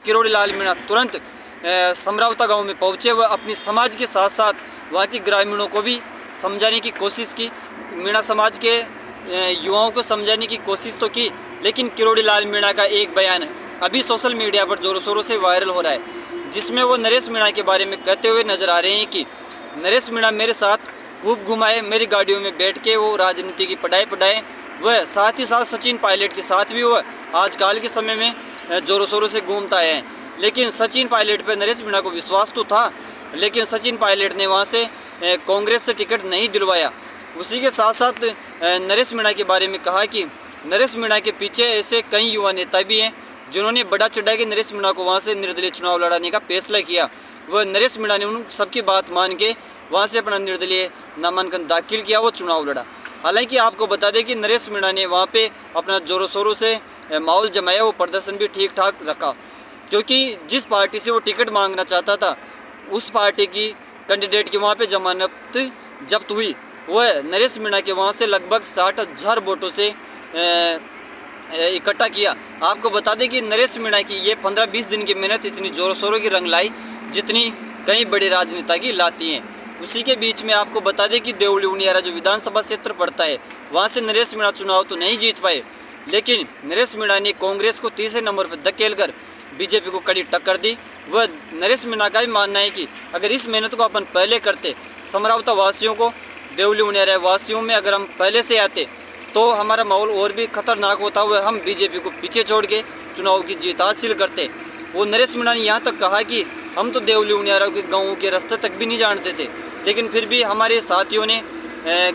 किरोड़ी लाल मीणा तुरंत समरावता गांव में पहुंचे व अपनी समाज के साथ साथ वहां के ग्रामीणों को भी समझाने की कोशिश की। मीणा समाज के युवाओं को समझाने की कोशिश तो की, लेकिन किरोड़ी लाल मीणा का एक बयान अभी सोशल मीडिया पर जोरों शोरों से वायरल हो रहा है, जिसमें वो नरेश मीणा के बारे में कहते हुए नजर आ रहे हैं कि नरेश मीणा मेरे साथ खूब घुमाए, मेरी गाड़ियों में बैठ के वो राजनीति की पढ़ाए वह साथ ही साथ सचिन पायलट के साथ भी वह आजकल के समय में जोरों शोरों से घूमता है। लेकिन सचिन पायलट पर नरेश मीणा को विश्वास तो था, लेकिन सचिन पायलट ने वहां से कांग्रेस से टिकट नहीं दिलवाया। उसी के साथ साथ नरेश मीणा के बारे में कहा कि नरेश मीणा के पीछे ऐसे कई युवा नेता भी हैं जिन्होंने बड़ा चढ़ा के नरेश मीणा को वहां से निर्दलीय चुनाव लड़ाने का फैसला किया। वह नरेश मीणा ने उन सबकी बात मान के वहां से अपना निर्दलीय नामांकन दाखिल किया, वो चुनाव लड़ा। हालांकि आपको बता दें कि नरेश मीणा ने वहां पे अपना जोरों शोरों से माहौल जमाया, वो प्रदर्शन भी ठीक ठाक रखा, क्योंकि जिस पार्टी से वो टिकट मांगना चाहता था उस पार्टी की कैंडिडेट की वहाँ पे जमानत जब्त हुई। वह नरेश मीणा के वहाँ से लगभग 60,000 वोटों से इकट्ठा किया। आपको बता दें कि नरेश मीणा की ये 15-20 दिन की मेहनत इतनी जोरों शोरों की रंग लाई जितनी कई बड़े राजनेता की लाती हैं। उसी के बीच में आपको बता दें कि देवली उनियारा जो विधानसभा क्षेत्र पड़ता है, वहाँ से नरेश मीणा चुनाव तो नहीं जीत पाए, लेकिन नरेश मीणा ने कांग्रेस को तीसरे नंबर पर धकेल कर बीजेपी को कड़ी टक्कर दी। वह नरेश मीणा का भी मानना है कि अगर इस मेहनत को अपन पहले करते, समरावता वासियों को, देवली उनियारा वासियों में अगर हम पहले से आते तो हमारा माहौल और भी खतरनाक होता हुआ हम बीजेपी को पीछे छोड़ के चुनाव की जीत हासिल करते। वो नरेश मीणा ने यहाँ तक कहा कि हम तो देवली उनियारा के गाँव के रास्ते तक भी नहीं जानते थे, लेकिन फिर भी हमारे साथियों ने,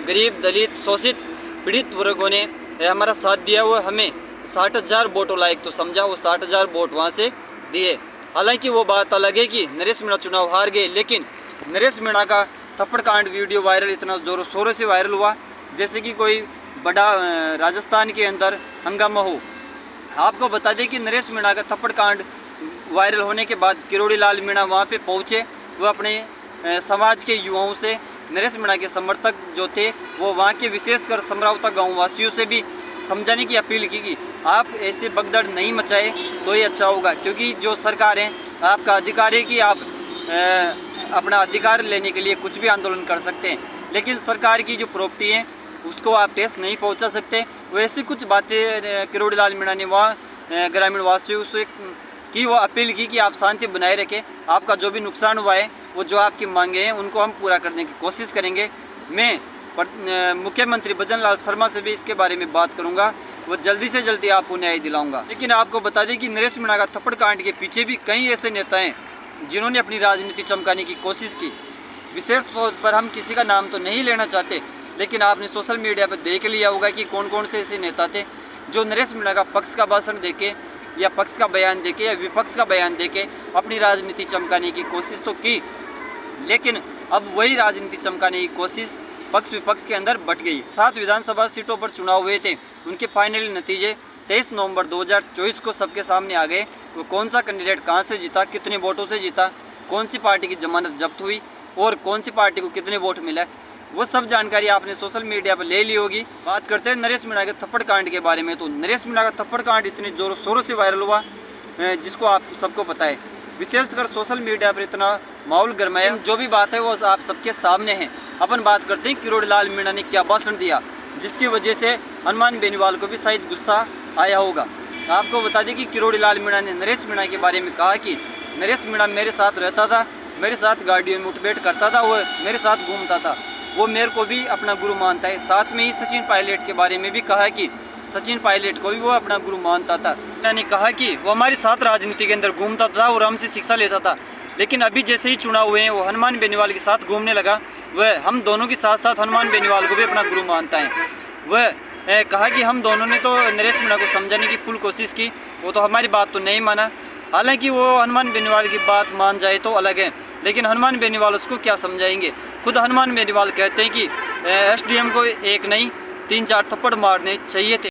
गरीब, दलित, शोषित, पीड़ित वर्गों ने हमारा साथ दिया। वो हमें 60,000 वोटों लायक तो समझा, वो 60,000 वोट वहाँ से दिए। हालांकि वो बात अलग है कि नरेश मीणा चुनाव हार गए, लेकिन नरेश मीणा का थप्पड़ कांड वीडियो वायरल इतना जोरों शोरों से वायरल हुआ जैसे कि कोई बड़ा राजस्थान के अंदर हंगामा हो। आपको बता दें कि नरेश मीणा का थप्पड़ कांड वायरल होने के बाद किरोड़ी लाल मीणा वहाँ पे पहुँचे। वो अपने समाज के युवाओं से, नरेश मीणा के समर्थक जो थे, वो वहाँ के विशेषकर समरावता गाँव वासियों से भी समझाने की अपील की कि आप ऐसे भगदड़ नहीं मचाए तो ये अच्छा होगा, क्योंकि जो सरकार है, आपका अधिकार है कि आप अपना अधिकार लेने के लिए कुछ भी आंदोलन कर सकते हैं, लेकिन सरकार की जो प्रॉपर्टी है उसको आप ठेस नहीं पहुंचा सकते। वैसे कुछ बातें किरोड़ी लाल मीणा ने वहाँ ग्रामीण वासियों से की, वो अपील की कि आप शांति बनाए रखें, आपका जो भी नुकसान हुआ है, वो जो आपकी मांगे हैं उनको हम पूरा करने की कोशिश करेंगे। मैं मुख्यमंत्री भजन लाल शर्मा से भी इसके बारे में बात करूंगा, वो जल्दी से जल्दी आपको न्याय दिलाऊंगा। लेकिन आपको बता दें कि नरेश मीणा का थप्पड़ कांड के पीछे भी कई ऐसे नेता हैं जिन्होंने अपनी राजनीति चमकाने की कोशिश की। विशेष तौर पर हम किसी का नाम तो नहीं लेना चाहते, लेकिन आपने सोशल मीडिया पर देख लिया होगा कि कौन कौन से ऐसे नेता थे जो नरेश मीणा का पक्ष का भाषण देके या पक्ष का बयान देके या विपक्ष का बयान देके अपनी राजनीति चमकाने की कोशिश तो की, लेकिन अब वही राजनीति चमकाने की कोशिश पक्ष विपक्ष के अंदर बट गई। 7 विधानसभा सीटों पर चुनाव हुए थे, उनके फाइनल नतीजे 23 नवंबर 2024 को सबके सामने आ गए। वो कौन सा कैंडिडेट कहां से जीता, कितने वोटों से जीता, कौन सी पार्टी की जमानत जब्त हुई और कौन सी पार्टी को कितने वोट मिले, वो सब जानकारी आपने सोशल मीडिया पर ले ली होगी। बात करते हैं नरेश मीणा के थप्पड़ कांड के बारे में, तो नरेश मीणा का थप्पड़ कांड इतने जोरों शोरों से वायरल हुआ जिसको आप सबको पता है, विशेषकर सोशल मीडिया पर इतना माहौल गरमाया। जो भी बात है वो आप सबके सामने है। अपन बात करते हैं किरोड़ी लाल मीणा ने क्या भाषण दिया जिसकी वजह से हनुमान बेनीवाल को भी शायद गुस्सा आया होगा। आपको बता दें कि किरोड़ी लाल मीणा ने नरेश मीणा के बारे में कहा कि नरेश मीणा मेरे साथ रहता था, मेरे साथ गाड़ियों में उठबैठ करता था, वो मेरे साथ घूमता था, वो मेरे को भी अपना गुरु मानता है। साथ में ही सचिन पायलट के बारे में भी कहा कि सचिन पायलट को भी वो अपना गुरु मानता था। मैंने कहा कि वो हमारे साथ राजनीति के अंदर घूमता था और हमसे शिक्षा लेता था, लेकिन अभी जैसे ही चुनाव हुए हैं वो हनुमान बेनीवाल के साथ घूमने लगा। वह हम दोनों के साथ साथ हनुमान बेनीवाल को भी अपना गुरु मानता है। वह कहा कि हम दोनों ने तो नरेश मीणा को समझाने की फुल कोशिश की, वो तो हमारी बात तो नहीं माना। हालांकि वो हनुमान बेनीवाल की बात मान जाए तो अलग है, लेकिन हनुमान बेनीवाल उसको क्या समझाएंगे। खुद हनुमान बेनीवाल कहते हैं कि एसडीएम को एक नहीं 3-4 थप्पड़ मारने चाहिए थे।